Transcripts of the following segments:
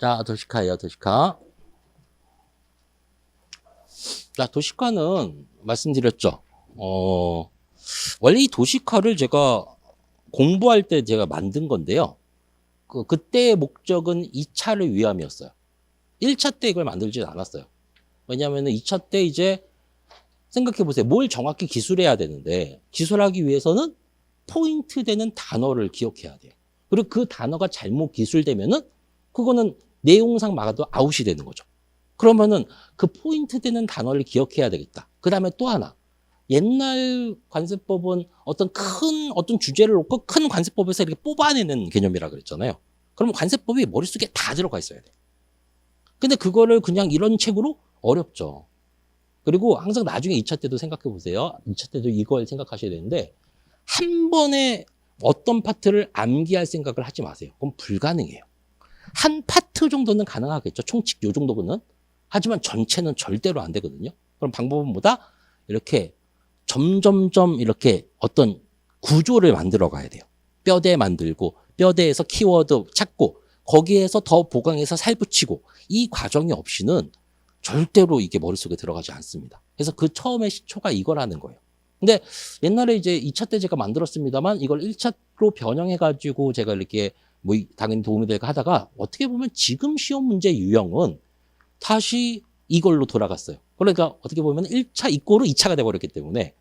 자, 도시카예요, 도시카. 자, 도시카는 말씀드렸죠. 원래 이 도시카를 제가 공부할 때 제가 만든 건데요. 그때의 목적은 2차를 위함이었어요. 1차 때 이걸 만들진 않았어요. 왜냐하면 2차 때 이제 생각해 보세요. 뭘 정확히 기술해야 되는데 기술하기 위해서는 포인트 되는 단어를 기억해야 돼요. 그리고 그 단어가 잘못 기술되면은 그거는 내용상 막아도 아웃이 되는 거죠. 그러면은 그 포인트 되는 단어를 기억해야 되겠다. 그 다음에 또 하나. 옛날 관세법은 어떤 주제를 놓고 큰 관세법에서 이렇게 뽑아내는 개념이라 그랬잖아요. 그러면 관세법이 머릿속에 다 들어가 있어야 돼. 근데 그거를 그냥 이런 책으로 어렵죠. 그리고 항상 나중에 2차 때도 생각해 보세요. 2차 때도 이걸 생각하셔야 되는데 한 번에 어떤 파트를 암기할 생각을 하지 마세요. 그건 불가능해요. 한 파트 정도는 가능하겠죠. 총칙 요 정도는. 하지만 전체는 절대로 안 되거든요. 그럼 방법은 뭐다? 이렇게 점점점 이렇게 어떤 구조를 만들어 가야 돼요. 뼈대 만들고 뼈대에서 키워드 찾고 거기에서 더 보강해서 살 붙이고 이 과정이 없이는 절대로 이게 머릿속에 들어가지 않습니다. 그래서 그 처음에 시초가 이거라는 거예요. 근데 옛날에 이제 2차 때 제가 만들었습니다만 이걸 1차로 변형해가지고 제가 이렇게 뭐 당연히 도움이 될까 하다가 어떻게 보면 지금 시험 문제 유형은 다시 이걸로 돌아갔어요. 그러니까 어떻게 보면 1차 이꼬르 2차가 돼버렸기 때문에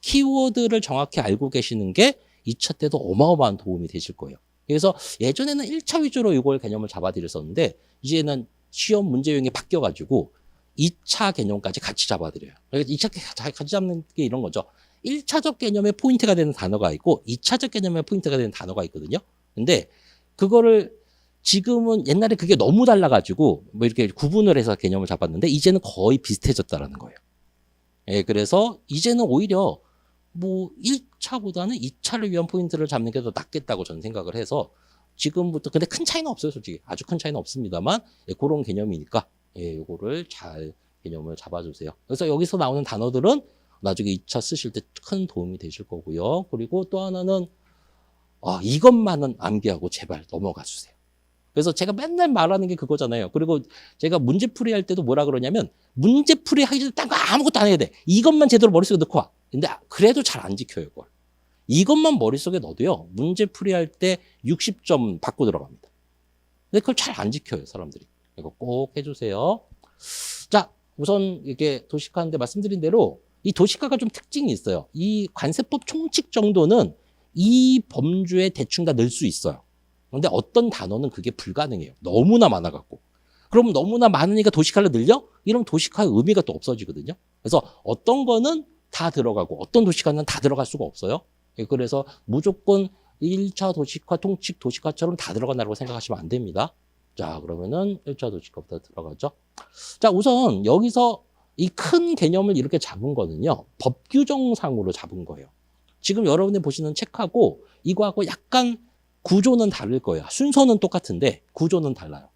키워드를 정확히 알고 계시는 게 2차 때도 어마어마한 도움이 되실 거예요. 그래서 예전에는 1차 위주로 이걸 개념을 잡아드렸었는데 이제는 시험 문제 유형이 바뀌어가지고 2차 개념까지 같이 잡아드려요. 그러니까 2차 같이 잡는 게 이런 거죠. 1차적 개념에 포인트가 되는 단어가 있고 2차적 개념에 포인트가 되는 단어가 있거든요. 근데 그거를 지금은 옛날에 그게 너무 달라가지고 뭐 이렇게 구분을 해서 개념을 잡았는데 이제는 거의 비슷해졌다라는 거예요. 예, 그래서 이제는 오히려 뭐 1차보다는 2차를 위한 포인트를 잡는 게 더 낫겠다고 저는 생각을 해서 지금부터 근데 큰 차이는 없어요, 솔직히. 아주 큰 차이는 없습니다만 예, 그런 개념이니까 예, 요거를 잘 개념을 잡아주세요. 그래서 여기서 나오는 단어들은 나중에 2차 쓰실 때 큰 도움이 되실 거고요. 그리고 또 하나는 이것만은 암기하고 제발 넘어가 주세요. 그래서 제가 맨날 말하는 게 그거잖아요. 그리고 제가 문제풀이 할 때도 뭐라 그러냐면 문제풀이 하기 전에 딴 거 아무것도 안 해야 돼. 이것만 제대로 머릿속에 넣고 와. 근데 그래도 잘 안 지켜요, 이걸. 이것만 머릿속에 넣어도요. 문제풀이 할 때 60점 받고 들어갑니다. 근데 그걸 잘 안 지켜요, 사람들이. 이거 꼭 해주세요. 자, 우선 이게 도시카인데 말씀드린 대로 이 도시카가 좀 특징이 있어요. 이 관세법 총칙 정도는 이 범주에 대충 다 넣을 수 있어요. 그런데 어떤 단어는 그게 불가능해요. 너무나 많아갖고. 그럼 너무나 많으니까 도시카를 늘려? 이러면 도시카의 의미가 또 없어지거든요. 그래서 어떤 거는 다 들어가고 어떤 도시카는 다 들어갈 수가 없어요. 그래서 무조건 1차 도시카, 통칙 도시카처럼 다 들어간다고 생각하시면 안 됩니다. 자, 그러면은 1차 도시카부터 들어가죠. 자, 우선 여기서 이 큰 개념을 이렇게 잡은 거는요. 법 규정상으로 잡은 거예요. 지금 여러분이 보시는 책하고 이거하고 약간 구조는 다를 거예요. 순서는 똑같은데 구조는 달라요.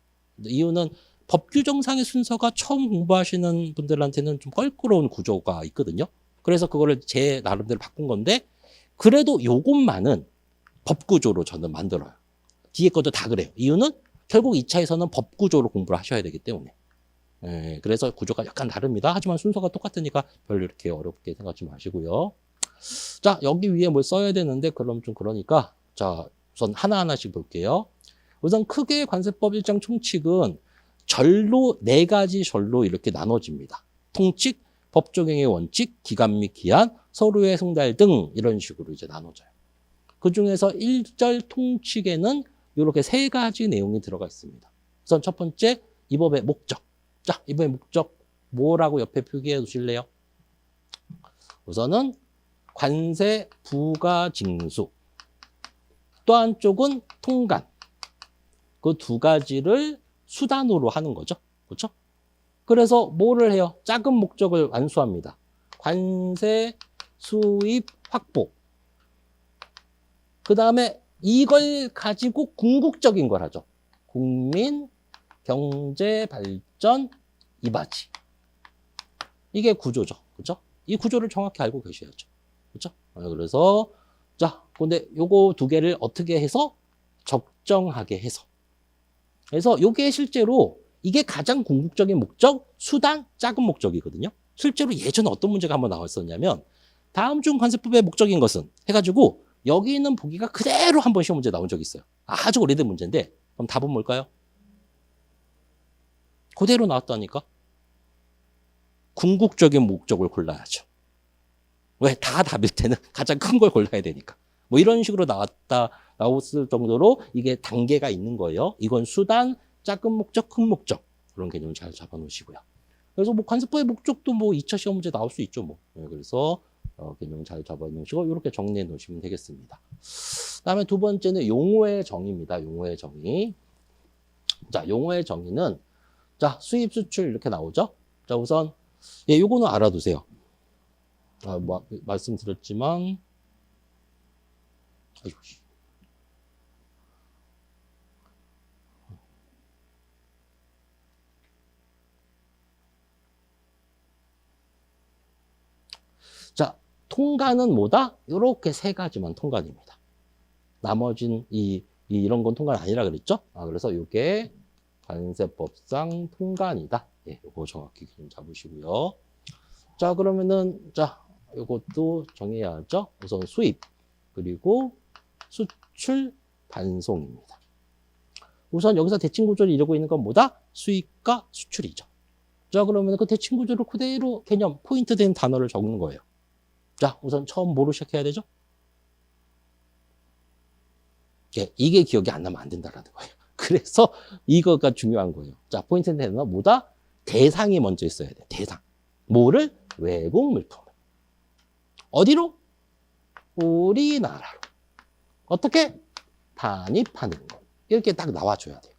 이유는 법 규정상의 순서가 처음 공부하시는 분들한테는 좀 껄끄러운 구조가 있거든요. 그래서 그거를 제 나름대로 바꾼 건데 그래도 요것만은 법 구조로 저는 만들어요. 뒤에 것도 다 그래요. 이유는 결국 2차에서는 법 구조로 공부를 하셔야 되기 때문에. 예, 그래서 구조가 약간 다릅니다. 하지만 순서가 똑같으니까 별로 이렇게 어렵게 생각하지 마시고요. 자, 여기 위에 뭘 써야 되는데 그럼 좀 그러니까 자, 우선 하나하나씩 볼게요. 우선 크게 관세법 1장 총칙은 절로 4가지 절로 이렇게 나눠집니다. 통칙, 법 적용의 원칙, 기간 및 기한, 서류의 송달 등 이런 식으로 이제 나눠져요. 그 중에서 1절 통칙에는 이렇게 3가지 내용이 들어가 있습니다. 우선 첫 번째, 이 법의 목적. 자, 이 법의 목적 뭐라고 옆에 표기해 두실래요? 우선은 관세 부가 징수. 또 한쪽은 통관. 그 2가지를 수단으로 하는 거죠. 그렇죠? 그래서 뭐를 해요? 작은 목적을 완수합니다. 관세 수입 확보. 그 다음에 이걸 가지고 궁극적인 걸 하죠. 국민 경제 발전 이바지. 이게 구조죠. 그렇죠? 이 구조를 정확히 알고 계셔야죠. 그렇죠? 그래서 자, 근데 요거 2개를 어떻게 해서 적정하게 해서 그래서 이게 실제로 이게 가장 궁극적인 목적, 수단, 작은 목적이거든요. 실제로 예전에 어떤 문제가 한번 나왔었냐면 다음 중 관세법의 목적인 것은 해가지고 여기 있는 보기가 그대로 한번 시험 문제 나온 적이 있어요. 아주 오래된 문제인데 그럼 답은 뭘까요? 그대로 나왔다니까. 궁극적인 목적을 골라야죠. 왜? 다 답일 때는 가장 큰 걸 골라야 되니까. 뭐 이런 식으로 나왔을 정도로 이게 단계가 있는 거예요. 이건 수단, 작은 목적, 큰 목적. 그런 개념을 잘 잡아 놓으시고요. 그래서 뭐 관세법의 목적도 뭐 2차 시험 문제 나올 수 있죠. 뭐. 그래서 개념 잘 잡아 놓으시고 이렇게 정리해 놓으시면 되겠습니다. 그다음에 두 번째는 용어의 정의입니다. 용어의 정의. 자, 용어의 정의는 자, 수입, 수출 이렇게 나오죠. 자, 우선 요거는 알아두세요. 말씀드렸지만 아이고. 자, 통관은 뭐다? 이렇게 세 가지만 통관입니다. 나머진 이런 건 통관 아니라 그랬죠? 그래서 이게 관세법상 통관이다. 예, 이거 정확히 좀 잡으시고요. 자, 그러면은 자, 이것도 정해야죠. 우선 수입 그리고 수출 반송입니다. 우선 여기서 대칭 구조를 이루고 있는 건 뭐다? 수입과 수출이죠. 자, 그러면 그 대칭 구조를 그대로 개념 포인트 된 단어를 적는 거예요. 자, 우선 처음 뭐로 시작해야 되죠? 예, 이게 기억이 안 나면 안 된다라는 거예요. 그래서 이거가 중요한 거예요. 자, 포인트 된 단어 뭐다? 대상이 먼저 있어야 돼. 대상. 뭐를? 외국 물품을. 어디로? 우리나라로. 어떻게? 반입하는 것. 이렇게 딱 나와줘야 돼요.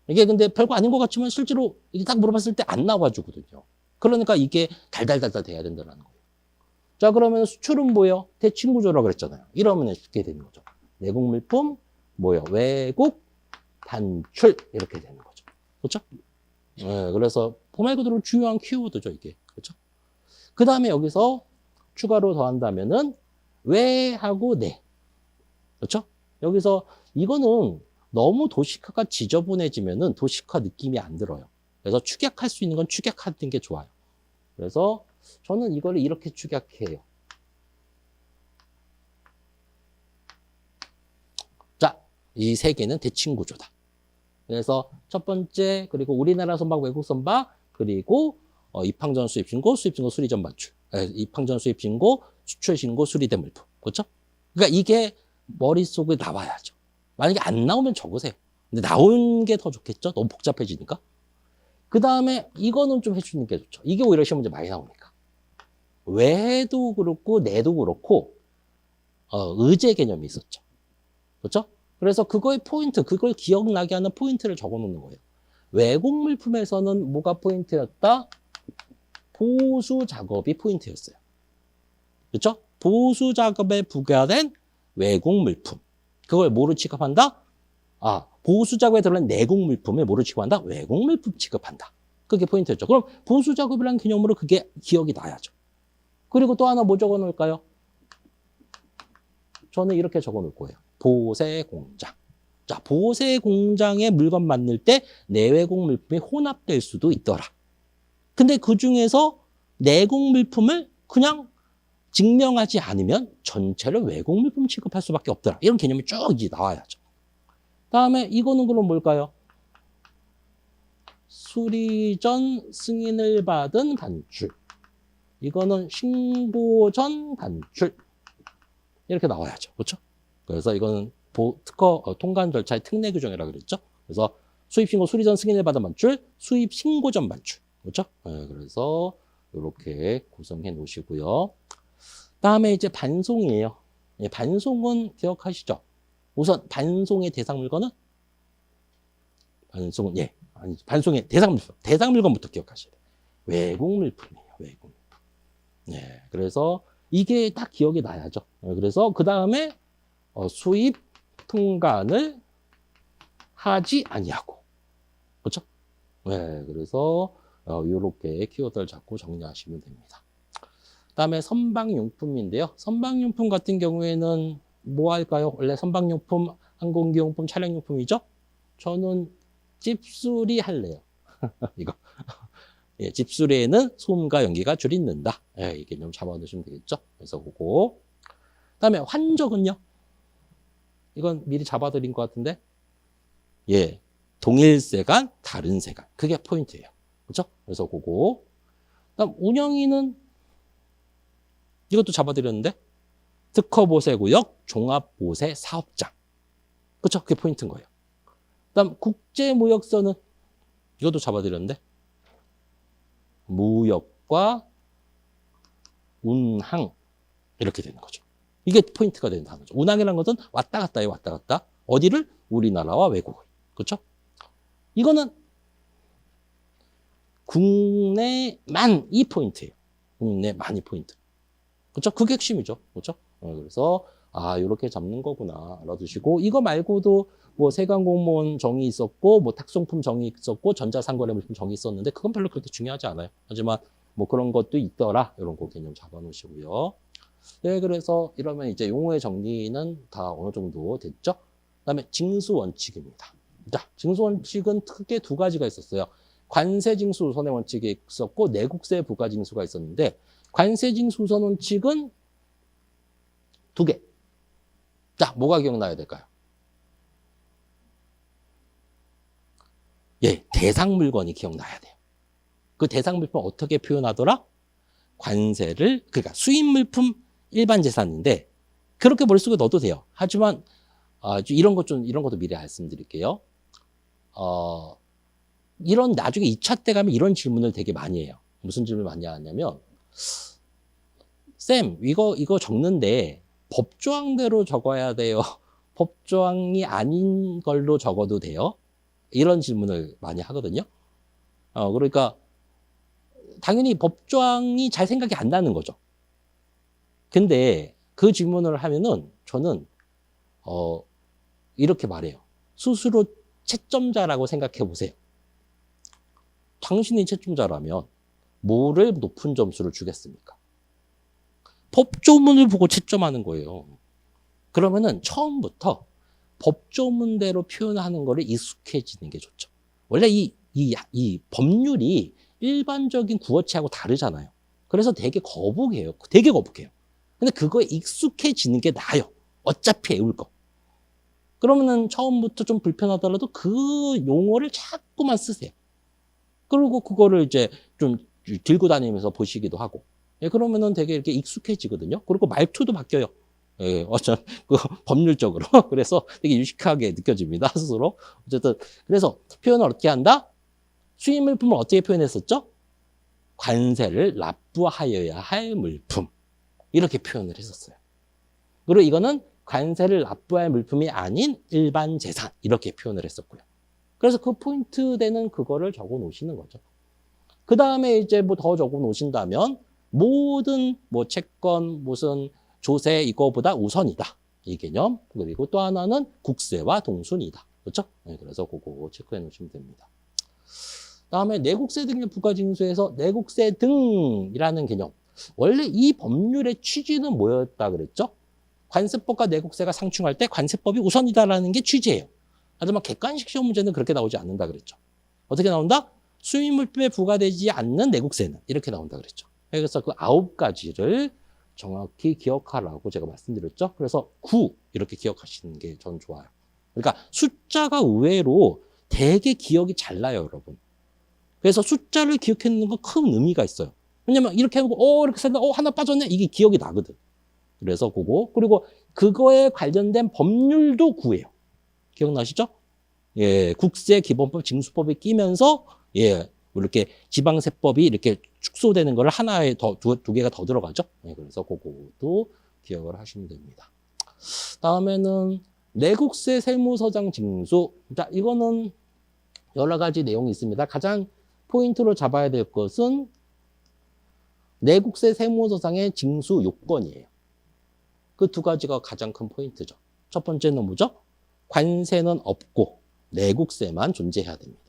이게 근데 별거 아닌 것 같지만 실제로 이게 딱 물어봤을 때 안 나와주거든요. 그러니까 이게 달달달달 돼야 된다는 거예요. 자, 그러면 수출은 뭐예요? 대칭 구조라고 그랬잖아요. 이러면 이렇게 되는 거죠. 내국 물품, 뭐예요? 외국 반출 이렇게 되는 거죠. 그렇죠? 네, 그래서 말 그대로 중요한 키워드죠, 이게. 그렇죠? 그 다음에 여기서 추가로 더한다면은 왜하고 네. 그렇죠? 여기서 이거는 너무 도식화가 지저분해지면은 도식화 느낌이 안 들어요. 그래서 축약할 수 있는 건 축약하는 게 좋아요. 그래서 저는 이거를 이렇게 축약해요. 자, 이 세 개는 대칭 구조다. 그래서 첫 번째, 그리고 우리나라 선박, 외국 선박, 그리고 입항전 수입신고, 수입신고 수리전 반출. 입항전 수입신고, 수출신고, 수리된 물품. 그렇죠? 그러니까 이게 머릿속에 나와야죠. 만약에 안 나오면 적으세요. 근데 나온 게 더 좋겠죠? 너무 복잡해지니까. 그 다음에 이거는 좀 해주는 게 좋죠. 이게 오히려 시험 문제 많이 나오니까. 왜도 그렇고 내도 그렇고 의제 개념이 있었죠. 그렇죠? 그래서 그거의 포인트, 그걸 기억나게 하는 포인트를 적어 놓는 거예요. 외국 물품에서는 뭐가 포인트였다? 보수 작업이 포인트였어요. 그렇죠? 보수 작업에 부과된 외국 물품. 그걸 뭐로 취급한다? 보수 작업에 들어간 내국 물품을 뭐로 취급한다? 외국 물품 취급한다. 그게 포인트였죠. 그럼 보수 작업이라는 개념으로 그게 기억이 나야죠. 그리고 또 하나 뭐 적어 놓을까요? 저는 이렇게 적어 놓을 거예요. 보세 공장. 자, 보세 공장에 물건 만들 때 내외국 물품이 혼합될 수도 있더라. 근데 그 중에서 내국 물품을 그냥 증명하지 않으면 전체를 외국 물품 취급할 수밖에 없더라. 이런 개념이 쭉 나와야죠. 다음에 이거는 그럼 뭘까요? 수리 전 승인을 받은 반출. 이거는 신고 전 반출. 이렇게 나와야죠. 그렇죠? 그래서 이거는 특허 통관 절차의 특례 규정이라고 그랬죠. 그래서 수입 신고 수리 전 승인을 받은 반출, 수입 신고 전 반출. 그렇죠? 네, 그래서 이렇게 구성해 놓으시고요. 다음에 이제 반송이에요. 예, 반송은 기억하시죠? 우선 반송의 대상 물건은 반송의 대상 물건부터 기억하셔야 돼요. 외국 물품이에요. 외국 물품. 네, 그래서 이게 딱 기억이 나야죠. 그래서 그 다음에 수입 통관을 하지 아니하고, 그렇죠? 네, 그래서 이렇게 키워드를 잡고 정리하시면 됩니다. 그다음에 선박용품인데요. 선박용품 같은 경우에는 뭐 할까요? 원래 선박용품, 항공기용품, 차량용품이죠. 저는 집수리 할래요. 이거. 예, 집수리에는 소음과 연기가 줄이는다. 예, 이 개념 잡아놓으시면 되겠죠. 그래서 그거. 그다음에 환적은요? 이건 미리 잡아드린 것 같은데. 예, 동일 세간, 다른 세간. 그게 포인트예요. 그렇죠? 그래서 그거. 그다음 운영위는 이것도 잡아드렸는데 특허보세구역 종합보세 사업장. 그렇죠? 그게 포인트인 거예요. 그다음 국제무역서는 이것도 잡아드렸는데 무역과 운항 이렇게 되는 거죠. 이게 포인트가 되는 단어죠. 운항이라는 것은 왔다 갔다예요. 왔다 갔다. 어디를? 우리나라와 외국을. 그렇죠? 이거는 국내만이 포인트예요. 국내만이 포인트. 그렇죠? 그게 핵심이죠. 그렇죠? 그래서 이렇게 잡는 거구나 알아두시고 이거 말고도 뭐 세관공무원 정의 있었고 뭐 탁송품 정의 있었고 전자상거래물품 정의 있었는데 그건 별로 그렇게 중요하지 않아요. 하지만 뭐 그런 것도 있더라. 이런 거 개념 잡아놓으시고요. 네, 그래서 이러면 이제 용어의 정리는 다 어느 정도 됐죠? 그다음에 징수원칙입니다. 자, 징수원칙은 크게 두 가지가 있었어요. 관세징수 우선의 원칙이 있었고 내국세 부가징수가 있었는데 관세징수 우선 원칙은 두 개. 자, 뭐가 기억나야 될까요? 예, 대상 물건이 기억나야 돼요. 그 대상 물품 어떻게 표현하더라? 관세를, 그러니까 수입 물품 일반 재산인데 그렇게 머릿속에 넣어도 돼요. 하지만 이런 것도 미리 말씀드릴게요. 이런 나중에 2차 때 가면 이런 질문을 되게 많이 해요. 무슨 질문을 많이 하냐면 쌤, 이거 적는데 법조항대로 적어야 돼요? 법조항이 아닌 걸로 적어도 돼요? 이런 질문을 많이 하거든요. 그러니까 당연히 법조항이 잘 생각이 안 나는 거죠. 근데 그 질문을 하면은 저는 이렇게 말해요. 스스로 채점자라고 생각해 보세요. 당신이 채점자라면 뭐를 높은 점수를 주겠습니까? 법조문을 보고 채점하는 거예요. 그러면은 처음부터 법조문대로 표현하는 거를 익숙해지는 게 좋죠. 원래 이 법률이 일반적인 구어체하고 다르잖아요. 그래서 되게 거북해요. 되게 거북해요. 근데 그거에 익숙해지는 게 나아요. 어차피 외울 거. 그러면은 처음부터 좀 불편하더라도 그 용어를 자꾸만 쓰세요. 그리고 그거를 이제 좀 들고 다니면서 보시기도 하고. 예, 그러면은 되게 이렇게 익숙해지거든요. 그리고 말투도 바뀌어요. 예, 그 법률적으로. 그래서 되게 유식하게 느껴집니다, 스스로. 어쨌든, 그래서 표현을 어떻게 한다? 수입 물품을 어떻게 표현했었죠? 관세를 납부하여야 할 물품. 이렇게 표현을 했었어요. 그리고 이거는 관세를 납부할 물품이 아닌 일반 재산. 이렇게 표현을 했었고요. 그래서 그 포인트 되는 그거를 적어 놓으시는 거죠. 그 다음에 이제 뭐 더 적어 놓으신다면 모든 뭐 채권, 무슨 조세 이거보다 우선이다. 이 개념. 그리고 또 하나는 국세와 동순이다. 그렇죠? 네, 그래서 그거 체크해 놓으시면 됩니다. 다음에 내국세 등의 부가징수에서 내국세 등이라는 개념. 원래 이 법률의 취지는 뭐였다 그랬죠? 관세법과 내국세가 상충할 때 관세법이 우선이다라는 게 취지예요. 하지만 객관식 시험 문제는 그렇게 나오지 않는다 그랬죠. 어떻게 나온다? 수입 물품에 부과되지 않는 내국세는 이렇게 나온다 그랬죠. 그래서 그 9가지를 정확히 기억하라고 제가 말씀드렸죠. 그래서 9 이렇게 기억하시는 게 전 좋아요. 그러니까 숫자가 의외로 되게 기억이 잘 나요, 여러분. 그래서 숫자를 기억해놓는 건 큰 의미가 있어요. 왜냐면 이렇게 하고 이렇게 생각 하나 빠졌네 이게 기억이 나거든. 그래서 그거 그리고 그거에 관련된 법률도 9예요. 기억나시죠? 예, 국세기본법, 징수법이 끼면서 예, 이렇게 지방세법이 이렇게 축소되는 걸 하나에 두 개가 더 들어가죠. 예, 그래서 그것도 기억을 하시면 됩니다. 다음에는 내국세 세무서장 징수. 자, 이거는 여러 가지 내용이 있습니다. 가장 포인트로 잡아야 될 것은 내국세 세무서장의 징수 요건이에요. 그 두 가지가 가장 큰 포인트죠. 첫 번째는 뭐죠? 관세는 없고 내국세만 존재해야 됩니다.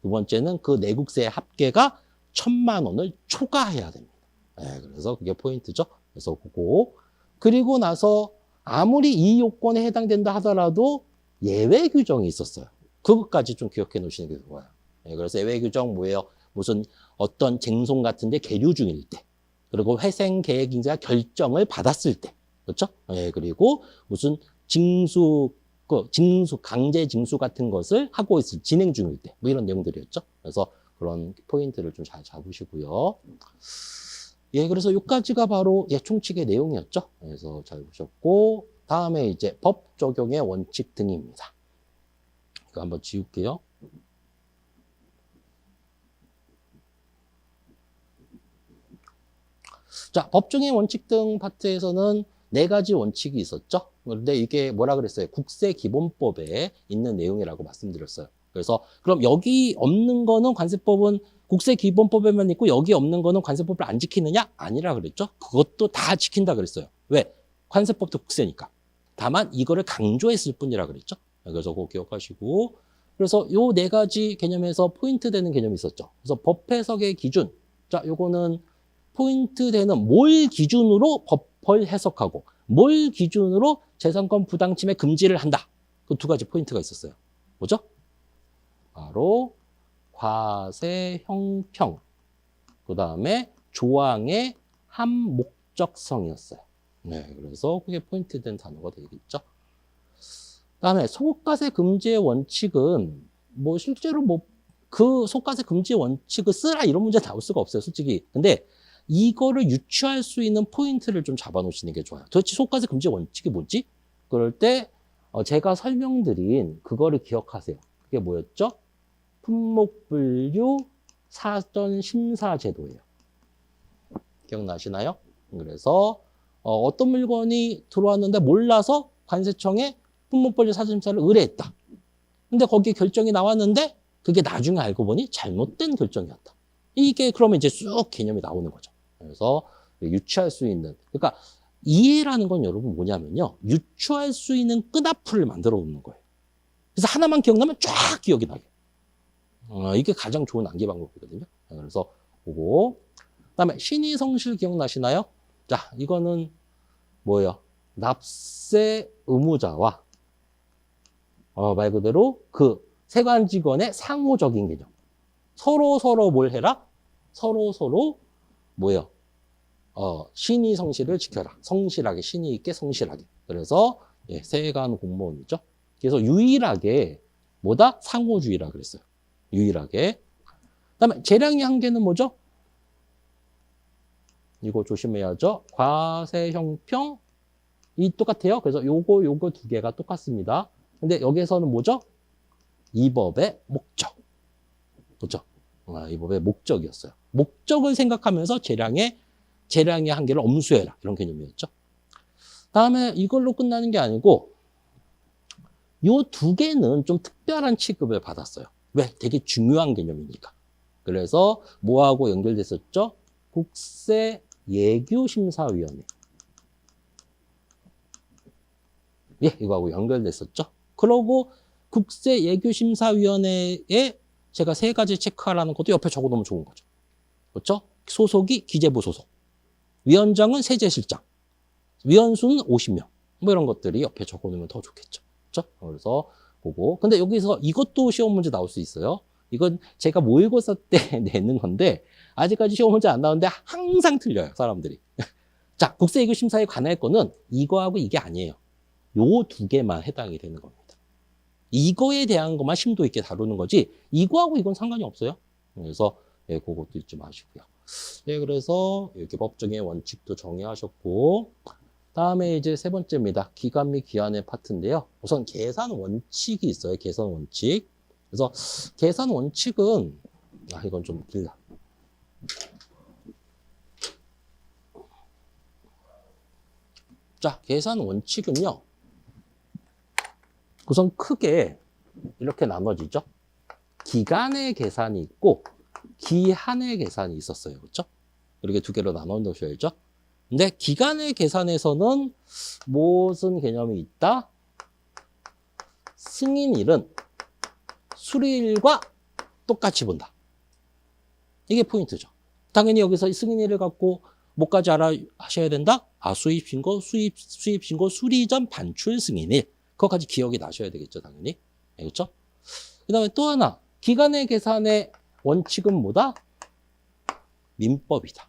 두 번째는 그 내국세의 합계가 1,000만 원을 초과해야 됩니다. 네, 그래서 그게 포인트죠. 그래서 그거. 그리고 나서 아무리 이 요건에 해당된다 하더라도 예외 규정이 있었어요. 그것까지 좀 기억해 놓으시는 게 좋아요. 예, 그래서 예외 규정 뭐예요? 무슨 어떤 쟁송 같은데 계류 중일 때, 그리고 회생 계획인가 결정을 받았을 때, 그렇죠? 예, 그리고 무슨 강제 징수 같은 것을 하고 있을 진행 중일 때, 뭐 이런 내용들이었죠. 그래서 그런 포인트를 좀 잘 잡으시고요. 예, 그래서 여기까지가 바로 예, 총칙의 내용이었죠. 그래서 잘 보셨고, 다음에 이제 법 적용의 원칙 등입니다. 이거 한번 지울게요. 자, 법 적용의 원칙 등 파트에서는 4가지 원칙이 있었죠. 그런데 이게 뭐라 그랬어요? 국세기본법에 있는 내용이라고 말씀드렸어요. 그래서 그럼 여기 없는 거는 관세법은 국세기본법에만 있고 여기 없는 거는 관세법을 안 지키느냐? 아니라 그랬죠. 그것도 다 지킨다 그랬어요. 왜? 관세법도 국세니까. 다만 이거를 강조했을 뿐이라 그랬죠. 그래서 그거 기억하시고, 그래서 요 4가지 개념에서 포인트 되는 개념이 있었죠. 그래서 법 해석의 기준. 자, 요거는 포인트 되는 뭘 기준으로 법을 해석하고 뭘 기준으로 재산권 부당침해 금지를 한다. 그 2가지 포인트가 있었어요. 뭐죠? 바로 과세 형평, 그 다음에 조항의 함목적성이었어요. 네, 그래서 그게 포인트 된 단어가 되겠죠. 그다음에 소득과세 금지의 원칙은 뭐 실제로 뭐 그 소득과세 금지의 원칙을 쓰라 이런 문제 나올 수가 없어요, 솔직히. 근데 이거를 유추할 수 있는 포인트를 좀 잡아놓으시는 게 좋아요. 도대체 소득과세 금지 원칙이 뭐지? 그럴 때 제가 설명드린 그거를 기억하세요. 그게 뭐였죠? 품목분류 사전 심사 제도예요. 기억나시나요? 그래서 어떤 물건이 들어왔는데 몰라서 관세청에 품목분류 사전 심사를 의뢰했다. 근데 거기에 결정이 나왔는데 그게 나중에 알고 보니 잘못된 결정이었다. 이게 그러면 이제 쑥 개념이 나오는 거죠. 그래서 유추할 수 있는, 그러니까 이해라는 건 여러분 뭐냐면요, 유추할 수 있는 끈앞풀을 만들어 놓는 거예요. 그래서 하나만 기억나면 쫙 기억이 나게. 이게 가장 좋은 암기 방법이거든요. 그래서 그거. 그다음에 신의 성실 기억나시나요? 자, 이거는 뭐예요? 납세 의무자와 말 그대로 그 세관 직원의 상호적인 개념. 서로 뭘 해라? 서로 뭐예요? 신의 성실을 지켜라. 성실하게, 신의 있게 성실하게. 그래서 예, 세관 공무원이죠. 그래서 유일하게 뭐다? 상호주의라 그랬어요. 유일하게. 그다음에 재량의 한계는 뭐죠? 이거 조심해야죠. 과세 형평 이 똑같아요. 그래서 요거 2개가 똑같습니다. 근데 여기에서는 뭐죠? 이 법의 목적. 그렇죠? 이 법의 목적이었어요. 목적을 생각하면서 재량의 한계를 엄수해라. 이런 개념이었죠. 다음에 이걸로 끝나는 게 아니고 요 2개는 좀 특별한 취급을 받았어요. 왜? 되게 중요한 개념이니까. 그래서 뭐하고 연결됐었죠? 국세예규심사위원회. 예, 이거하고 연결됐었죠. 그러고 국세예규심사위원회에 제가 3가지 체크하라는 것도 옆에 적어놓으면 좋은 거죠. 그렇죠? 소속이 기재부 소속. 위원장은 세제실장. 위원수는 50명. 뭐 이런 것들이 옆에 적어놓으면 더 좋겠죠. 그렇죠? 그래서 보고. 근데 여기서 이것도 시험 문제 나올 수 있어요. 이건 제가 모의고사 때 내는 건데 아직까지 시험 문제 안 나오는데 항상 틀려요, 사람들이. 자, 국세예규심사에 관할 거는 이거하고 이게 아니에요. 요 2개만 해당이 되는 겁니다. 이거에 대한 것만 심도 있게 다루는 거지 이거하고 이건 상관이 없어요. 그래서 예, 그것도 잊지 마시고요. 예, 그래서 이렇게 법정의 원칙도 정의하셨고, 다음에 이제 3번째입니다. 기간 및 기한의 파트인데요. 우선 계산 원칙이 있어요. 계산 원칙. 그래서 계산 원칙은 이건 좀 길다. 자, 계산 원칙은요. 우선 크게 이렇게 나눠지죠. 기간의 계산이 있고 기한의 계산이 있었어요. 그렇죠? 이렇게 2개로 나눠 놓으셔야죠. 근데 기간의 계산에서는 무슨 개념이 있다? 승인일은 수리일과 똑같이 본다. 이게 포인트죠. 당연히 여기서 승인일을 갖고 뭐까지 하셔야 된다? 수입신고, 수입신고 수리 전 반출 승인일. 그것까지 기억이 나셔야 되겠죠, 당연히. 그렇죠? 그 다음에 또 하나, 기간의 계산의 원칙은 뭐다? 민법이다.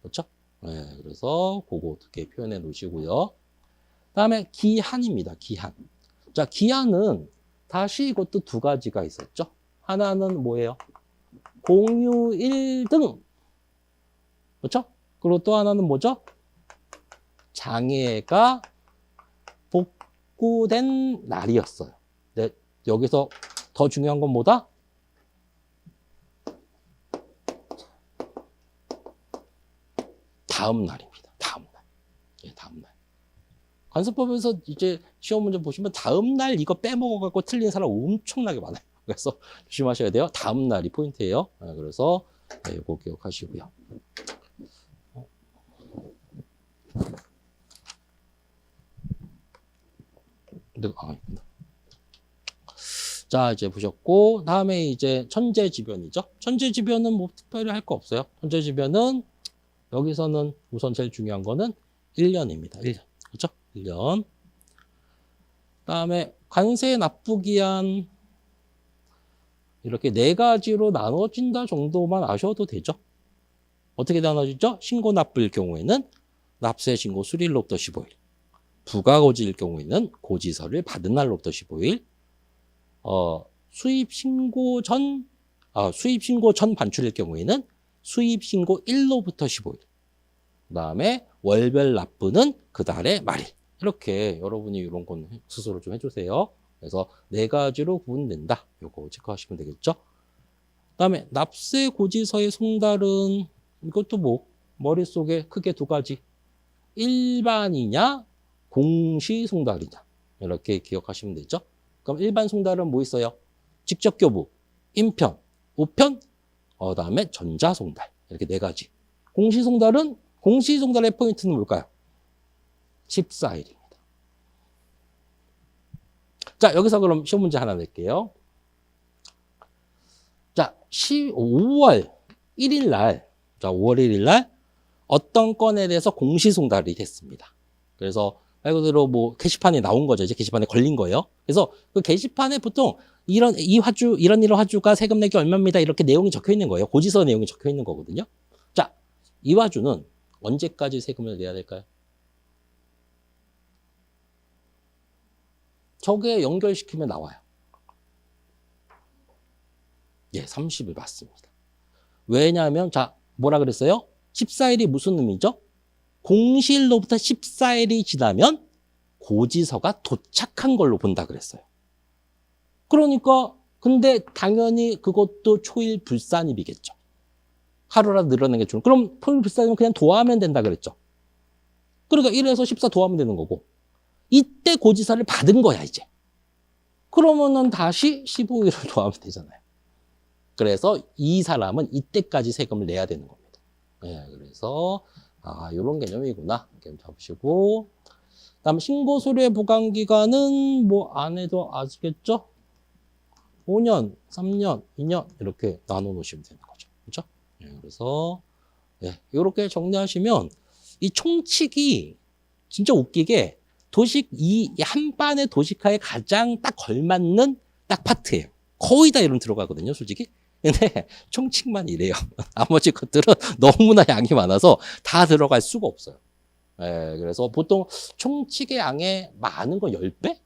그렇죠? 네, 그래서 그거 어떻게 표현해 놓으시고요. 다음에 기한입니다. 기한. 자, 기한은 다시 이것도 두 가지가 있었죠. 하나는 뭐예요? 공휴일 등. 그렇죠? 그리고 또 하나는 뭐죠? 장애가 복구된 날이었어요. 네, 여기서 더 중요한 건 뭐다? 다음 날입니다. 다음 날. 예, 다음 날. 관습법에서 이제 시험 문제 보시면 다음 날 이거 빼먹어갖고 틀린 사람 엄청나게 많아요. 그래서 조심하셔야 돼요. 다음 날이 포인트예요. 그래서 네, 이거 기억하시고요. 자, 이제 보셨고, 다음에 이제 천재지변이죠. 천재지변은 뭐 특별히 할 거 없어요. 천재지변은 여기서는 우선 제일 중요한 거는 1년입니다. 1년. 그렇죠? 1년. 다음에 관세 납부기한 이렇게 네 가지로 나눠진다 정도만 아셔도 되죠. 어떻게 나눠지죠? 신고 납부일 경우에는 납세 신고 수리일로부터 15일. 부가고지일 경우에는 고지서를 받은 날로부터 15일. 수입 신고 전 반출일 경우에는 수입 신고 일로부터 15일. 그다음에 월별 납부는 그 달의 말일. 이렇게 여러분이 이런 건 스스로 좀 해주세요. 그래서 네 가지로 구분된다. 요거 체크하시면 되겠죠. 그다음에 납세 고지서의 송달은 이것도 뭐 머릿속에 크게 두 가지. 일반이냐 공시 송달이냐. 이렇게 기억하시면 되죠. 그럼 일반 송달은 뭐 있어요? 직접 교부, 인편, 우편, 그다음에 전자 송달. 이렇게 네 가지. 공시 송달의 포인트는 뭘까요? 14일입니다. 자, 여기서 그럼 시험 문제 하나 낼게요. 자, 5월 1일 날, 자, 5월 1일 날 어떤 건에 대해서 공시 송달이 됐습니다. 그래서 말 그대로 뭐 게시판에 나온 거죠. 이제 게시판에 걸린 거예요. 그래서 그 게시판에 보통 이런 화주가 세금 내기 얼마입니다. 이렇게 내용이 적혀 있는 거예요. 고지서 내용이 적혀 있는 거거든요. 자, 이 화주는 언제까지 세금을 내야 될까요? 저게 연결시키면 나와요. 예, 30일 맞습니다. 왜냐하면 자, 뭐라 그랬어요? 14일이 무슨 의미죠? 공시일로부터 14일이 지나면 고지서가 도착한 걸로 본다 그랬어요. 그러니까 근데 당연히 그것도 초일 불산입이겠죠. 하루라도 늘어나는 게 좋은. 그럼 초일 불산이면 그냥 도하면 된다 그랬죠. 그러니까 1에서 14 도하면 되는 거고 이때 고지서를 받은 거야 이제. 그러면은 다시 15일을 도하면 되잖아요. 그래서 이 사람은 이때까지 세금을 내야 되는 겁니다. 네, 그래서 이런 개념이구나. 이렇게 잡으시고 다음 신고서류의 보관기간은 뭐 안 해도 아시겠죠? 5년, 3년, 2년 이렇게 나눠 놓으시면 되는 거죠. 그렇죠? 네, 그래서 네, 이렇게 정리하시면 이 총칙이 진짜 웃기게 이 한반의 도식화에 가장 딱 걸맞는 딱 파트예요. 거의 다 이런 들어가거든요, 솔직히. 근데 총칙만 이래요. 나머지 것들은 너무나 양이 많아서 다 들어갈 수가 없어요. 예, 그래서 보통 총칙의 양에 많은 건 10배?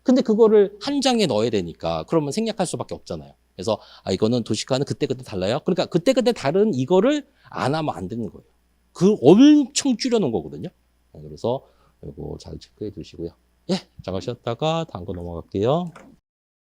근데 그거를 한 장에 넣어야 되니까 그러면 생략할 수밖에 없잖아요. 그래서 이거는 도식화는 그때그때 달라요. 그러니까 그때그때 다른 이거를 안 하면 안 되는 거예요. 그 엄청 줄여놓은 거거든요. 그래서 이거 잘 체크해 두시고요. 예, 잠깐 쉬었다가 다음 거 넘어갈게요.